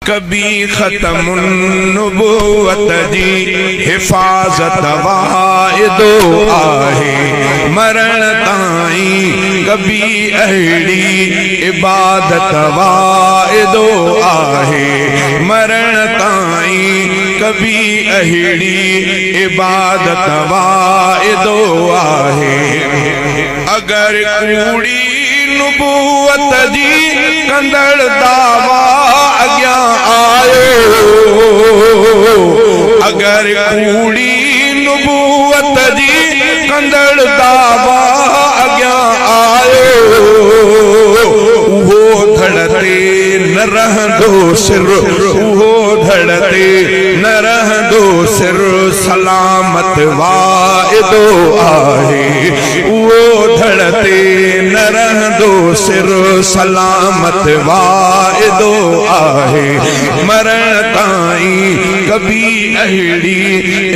कभी ख़त्म नबूवत जी हिफाज़त वाइदो आहे मरण ताईं कभी अहिड़ी इबादत वाइदो आहे मरण ताईं कभी अहिड़ी इबादत वाइदो आहे अगर कूड़ी नबूवत जी कंदड़ दावा अग्यां आयो अगर कूड़ी नबूवत जी कंदड़ दावा अग्यां आयो वो धड़ते न रहंदो सिर वो धड़ते न रहंदो सिर सलामत वाइदो आहे वो धड़ते न रहंदो सिर सलामत वाइदो आहे मरण ताईं कभी अहिड़ी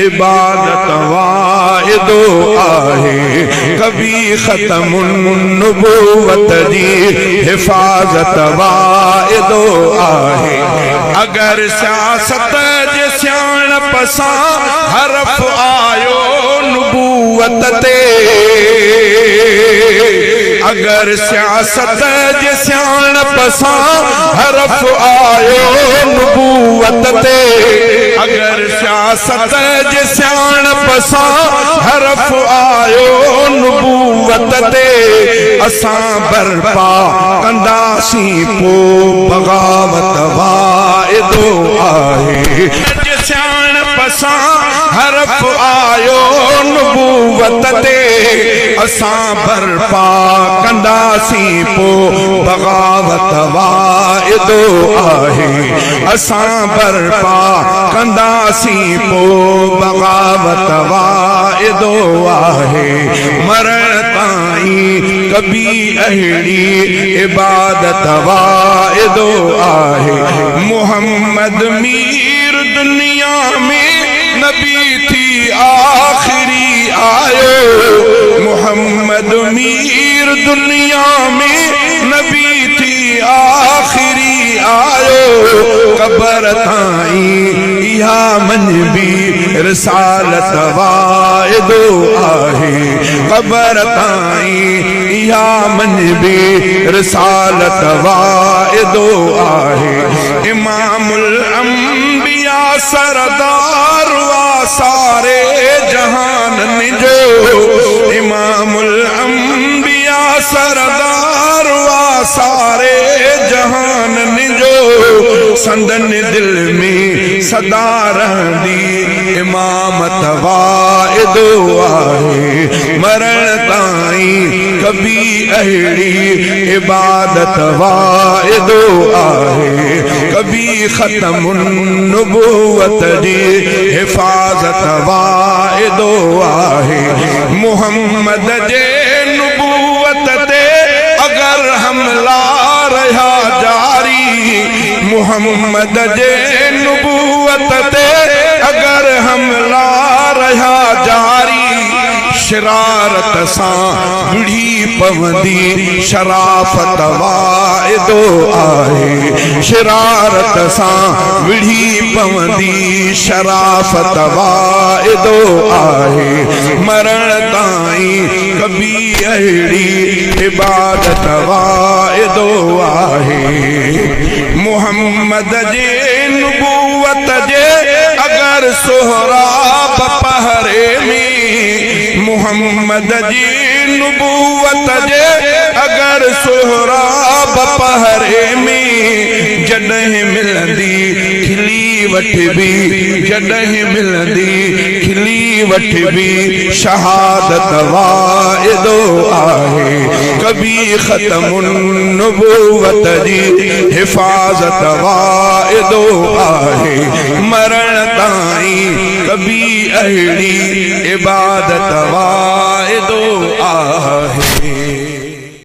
इबादत वाइदो आहे कभी ख़त्म नबूवत जी हिफाज़त वाइदो आहे अगर सियासत जे सियाणप सां हरफ आयो नबूवत ते अगर सियासत जे सियाणप सां हरफ आयो नबूवत ते अगर सियासत जे सियाणप सां हरफ आयो नबूवत ते असां बर्पा कंदासीं पोइ बग़ावत वाइदो आहे सियाणप सां हरफ आयो नबूवत ते असां बर्पा कंदासीं पोइ बग़ावत वाइदो आहे असां बर्पा कंदासीं पोइ बग़ावत वाइदो आहे मरण ताईं कभी अहिड़ी इबादत वाइदो आहे मोहम्मद मीर दुनिया में नबी थी आखिरी आयो मोहम्मद मीर दुनिया में नबी थी आखिरी आयो कबर ताईं इहा मनबी रिसालत वाइदो आहे कबर ताईं इहा मनबी रिसालत वाइदो आहे इमामुल अंबिया सरदार वा सारे जहान जो इमामुल अंबिया सरदार वा सारे जहान जो संदन दिल में सदा रहंदी इमामत वाइदो आहे मरण ताईं कभी अहिड़ी इबादत वाइदो आहे कभी ख़त्म नबूवत जी हिफाज़त वाइदो आहे मुहम्मद जे नबूवत ते अगर हमला रहा जारी मुहम्मद जे नबूवत ते अगर हमला रहा जारी शरारत सां बुढ़ी पवंदी शराफत वाइदो आहे शरारत सां बुढ़ी पवंदी शराफत वाइदो आहे मरण ताईं कभी अहिड़ी इबादत वाइदो आहे मुहम्मद जे नबूवत जे अगर सोहराब पहरे में मुहम्मद जी नबूवत जे अगर सोहराब पहरे में जॾहिं मिलंदी खिली वठबी जॾहिं मिलंदी खिली वठबी शहादत वाइदो आहे कभी ख़त्म नबूवत जी हिफाज़त वाइदो आहे मरण ताईं कभी अहिड़ी इबादत वाइदो आहे।